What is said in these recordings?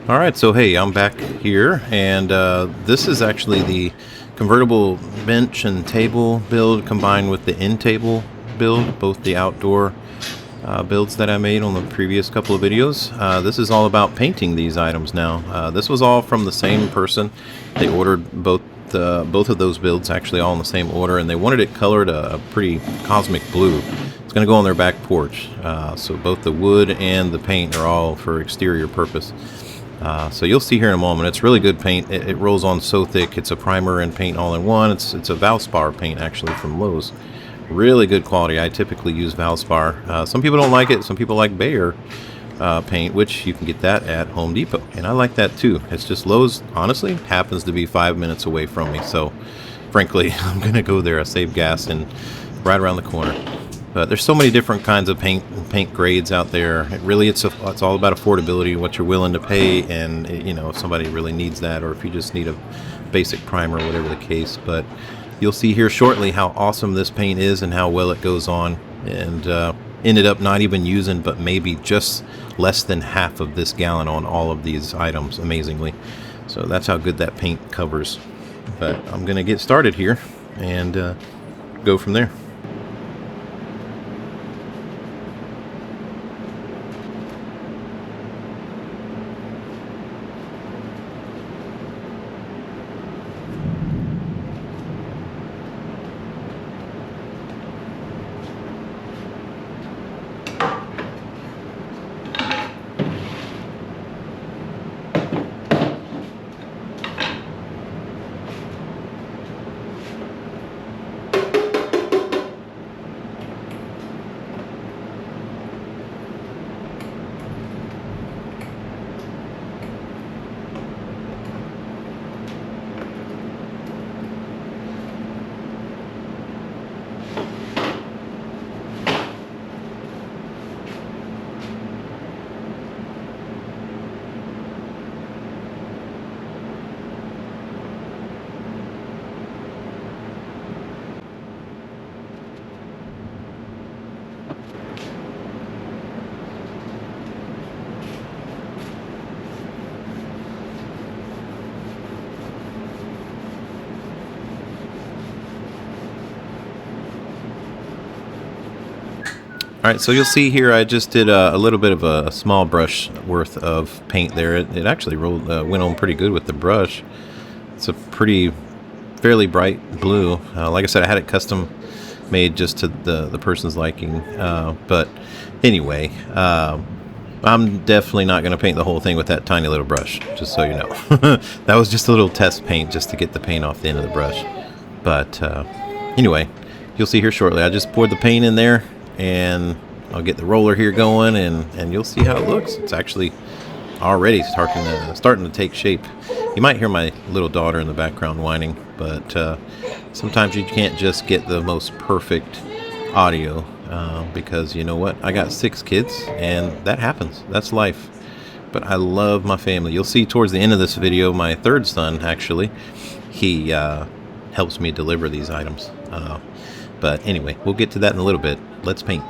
All right, so hey, I'm back here, and this is actually the convertible bench and table build combined with the in-table build, both the outdoor builds that I made on the previous couple of videos. This is all about painting these items now. This was all from the same person. They ordered both of those builds actually all in the same order, and they wanted it colored a pretty cosmic blue. It's going to go on their back porch. So both the wood and the paint are all for exterior purpose. So you'll see here in a moment. It's really good paint. It rolls on so thick. It's a primer and paint all in one. It's a Valspar paint actually from Lowe's. Really good quality. I typically use Valspar. Some people don't like it. Some people like Bayer paint, which you can get that at Home Depot, and I like that too. It's just Lowe's, honestly, happens to be 5 minutes away from me. So, frankly, I'm gonna go there. I save gas and right around the corner. But there's so many different kinds of paint grades out there. It's all about affordability, what you're willing to pay, and if somebody really needs that, or if you just need a basic primer, whatever the case. But you'll see here shortly how awesome this paint is and how well it goes on. And ended up not even using, but maybe just less than half of this gallon on all of these items, amazingly. So that's how good that paint covers. But I'm gonna get started here and go from there. All right, so you'll see here I just did a little bit of a small brush worth of paint there. It actually went on pretty good with the brush. It's a fairly bright blue. Like I said, I had it custom made just to the person's liking. But anyway, I'm definitely not going to paint the whole thing with that tiny little brush, just so you know. That was just a little test paint just to get the paint off the end of the brush. But anyway, you'll see here shortly. I just poured the paint in there, and I'll get the roller here going, and you'll see how it looks. It's actually already starting to take shape. You might hear my little daughter in the background whining, but sometimes you can't just get the most perfect audio because you know what? I got 6 kids, and that happens. That's life. But I love my family. You'll see towards the end of this video, my third son, actually, he helps me deliver these items. But anyway, we'll get to that in a little bit. Let's paint.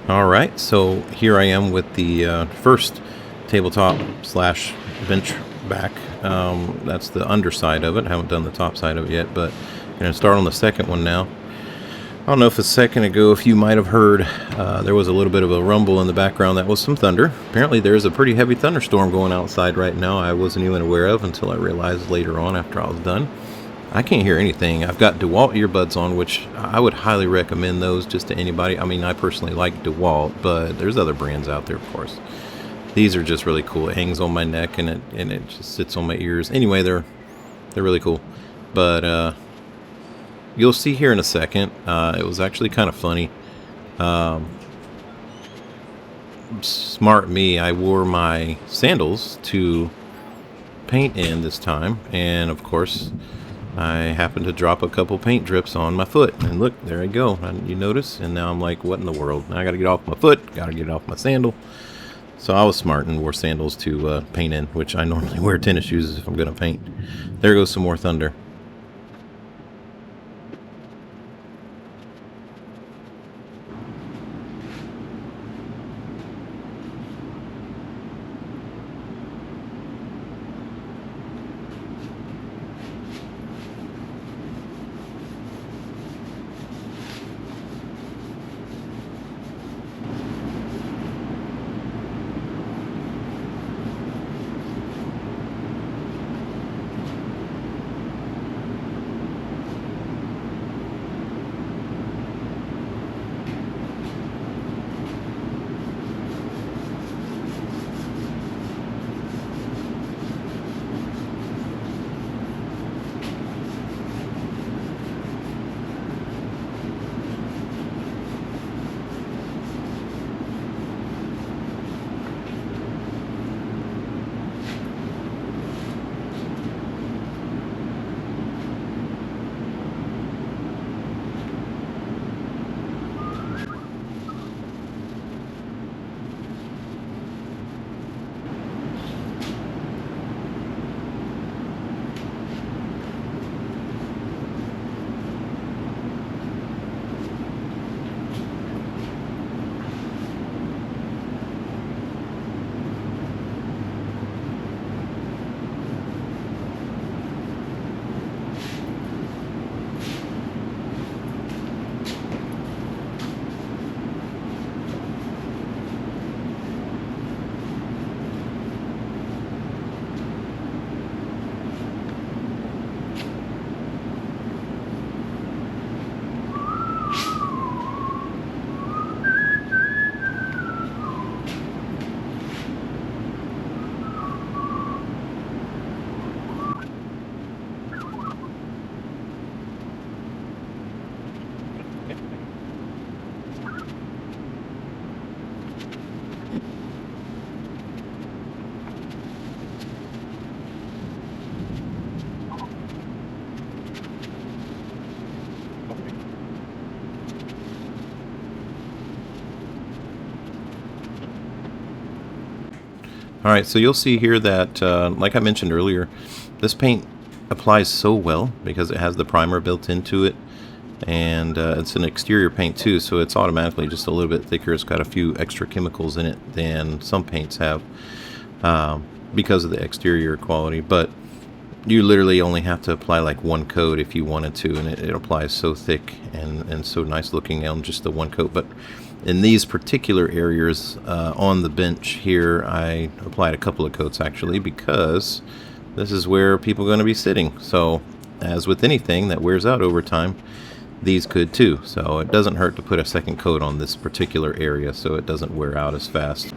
All right, so here I am with the first tabletop slash bench back. That's the underside of it. I haven't done the top side of it yet, but I'm going to start on the second one now. I don't know if a second ago, if you might have heard, there was a little bit of a rumble in the background. That was some thunder. Apparently there's a pretty heavy thunderstorm going outside right now. I wasn't even aware of until I realized later on after I was done. I can't hear anything. I've got DeWalt earbuds on, which I would highly recommend those just to anybody. I mean, I personally like DeWalt, but there's other brands out there, of course. These are just really cool. It hangs on my neck and it just sits on my ears. Anyway, they're really cool. But you'll see here in a second. It was actually kind of funny. Smart me, I wore my sandals to paint in this time, and of course I happened to drop a couple paint drips on my foot, and look, there I go. You notice? And now I'm like, what in the world? Now I gotta get off my foot, gotta get off my sandal. So I was smart and wore sandals to paint in, which I normally wear tennis shoes if I'm gonna paint. There goes some more thunder. Alright, so you'll see here that, like I mentioned earlier, this paint applies so well because it has the primer built into it, and it's an exterior paint too, so it's automatically just a little bit thicker. It's got a few extra chemicals in it than some paints have because of the exterior quality, but you literally only have to apply like one coat if you wanted to, and it applies so thick and so nice looking on just the one coat. But in these particular areas on the bench here, I applied a couple of coats actually, because this is where people are going to be sitting. So as with anything that wears out over time, these could too. So it doesn't hurt to put a second coat on this particular area so it doesn't wear out as fast.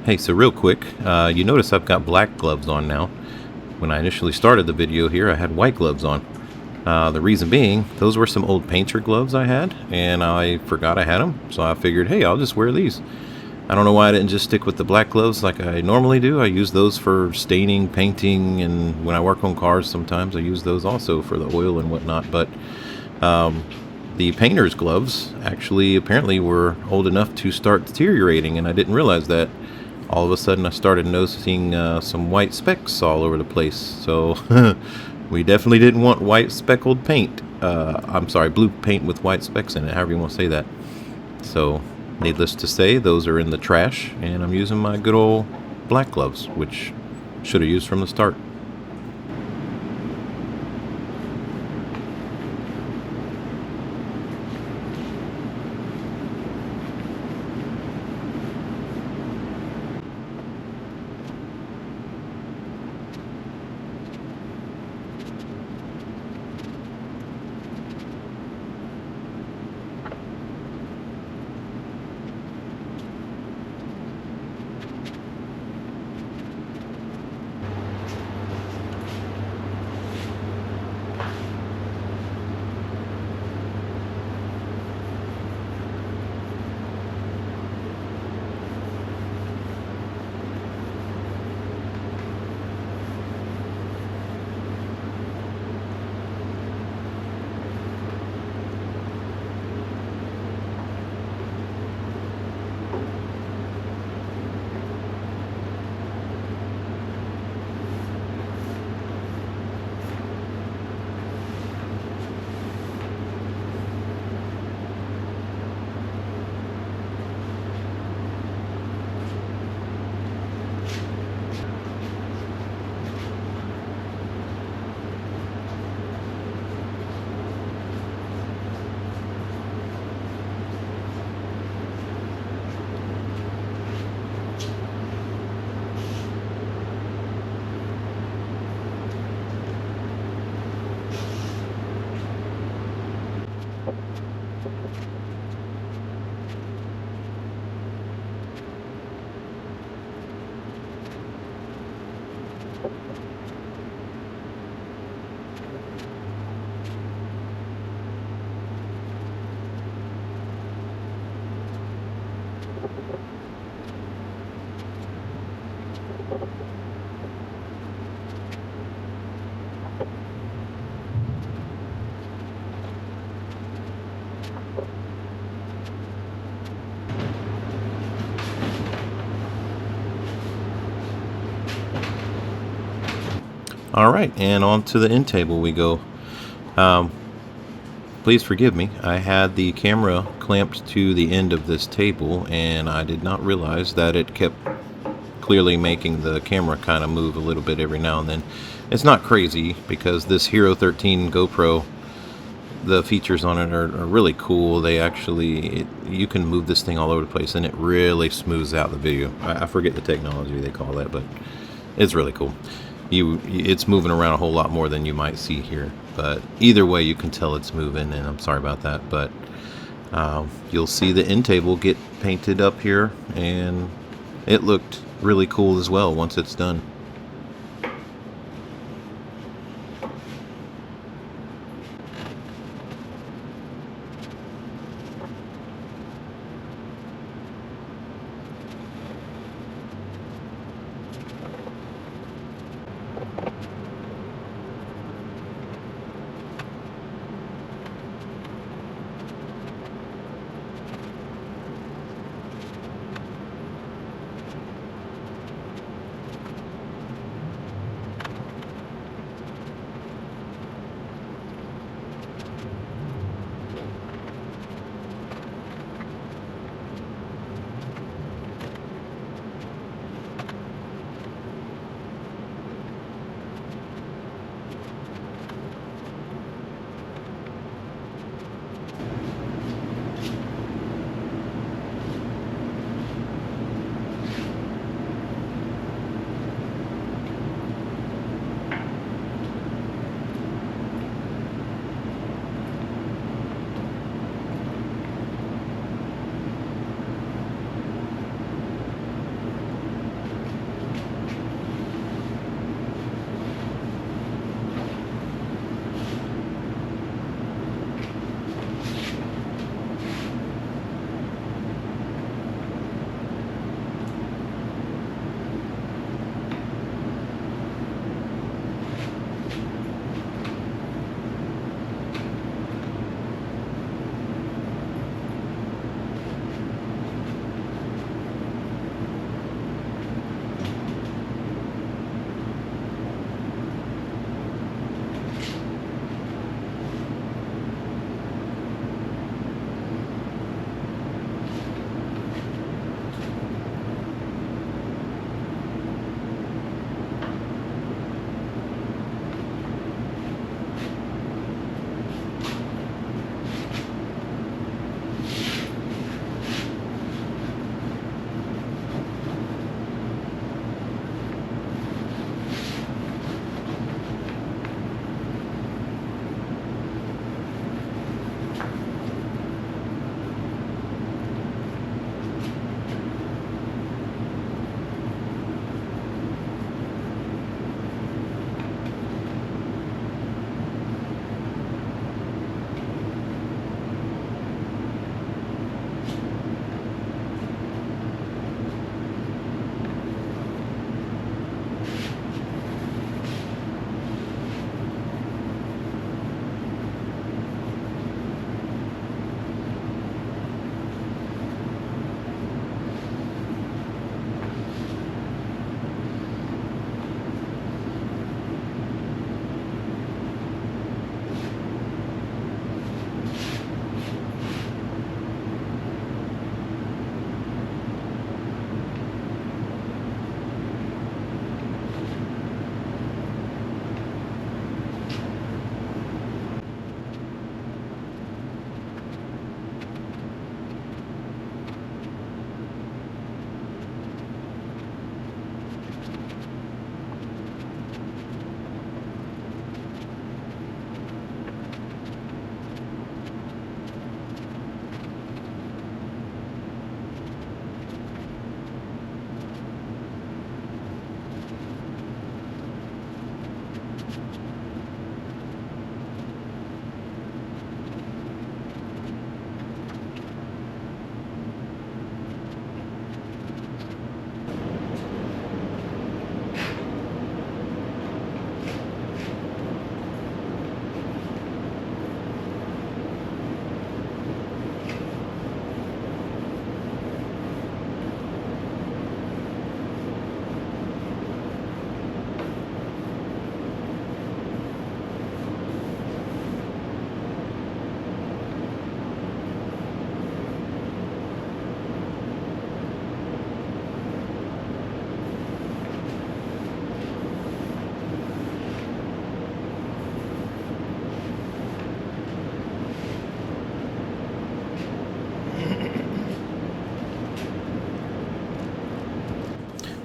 Hey, so real quick, you notice I've got black gloves on now. When I initially started the video here, I had white gloves on. The reason being, those were some old painter gloves I had, and I forgot I had them, so I figured, hey, I'll just wear these. I don't know why I didn't just stick with the black gloves like I normally do. I use those for staining, painting, and when I work on cars sometimes I use those also for the oil and whatnot. But the painter's gloves actually apparently were old enough to start deteriorating, and I didn't realize that. All of a sudden I started noticing some white specks all over the place. So we definitely didn't want white speckled paint. I'm sorry, blue paint with white specks in it, however you want to say that. So needless to say, those are in the trash, and I'm using my good old black gloves, which should have used from the start. All right, and on to the end table we go. Please forgive me. I had the camera clamped to the end of this table, and I did not realize that it kept clearly making the camera kind of move a little bit every now and then. It's not crazy because this Hero 13 GoPro, the features on it are really cool. They actually, you can move this thing all over the place, and it really smooths out the video. I forget the technology they call that, but it's really cool. It's moving around a whole lot more than you might see here, but either way you can tell it's moving, and I'm sorry about that. But you'll see the end table get painted up here, and it looked really cool as well once it's done.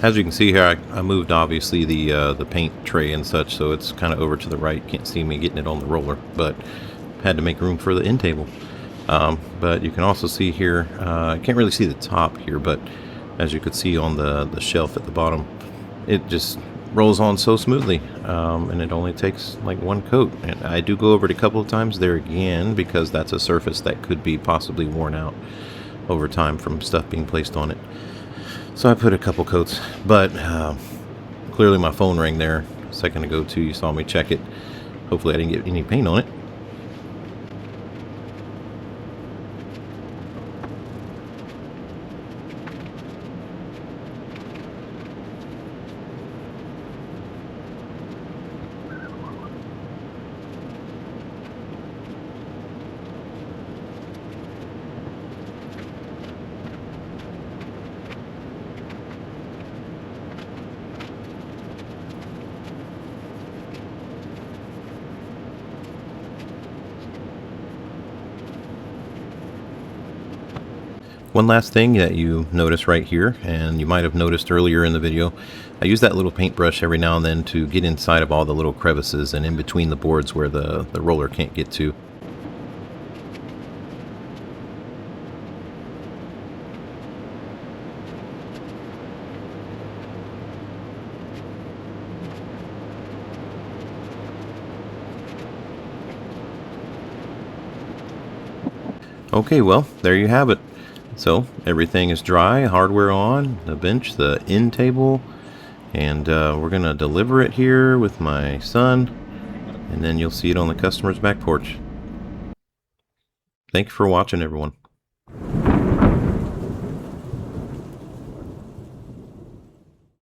As you can see here, I moved obviously the paint tray and such, so it's kind of over to the right. Can't see me getting it on the roller, but had to make room for the end table. But you can also see here, I can't really see the top here, but as you could see on the shelf at the bottom, it just rolls on so smoothly, and it only takes like one coat. And I do go over it a couple of times there again, because that's a surface that could be possibly worn out over time from stuff being placed on it. So I put a couple coats, but clearly my phone rang there a second ago too. You saw me check it. Hopefully I didn't get any paint on it. One last thing that you notice right here, and you might have noticed earlier in the video, I use that little paintbrush every now and then to get inside of all the little crevices and in between the boards where the roller can't get to. Okay, well, there you have it. So everything is dry, hardware on, the bench, the end table, and we're going to deliver it here with my son, and then you'll see it on the customer's back porch. Thank you for watching, everyone.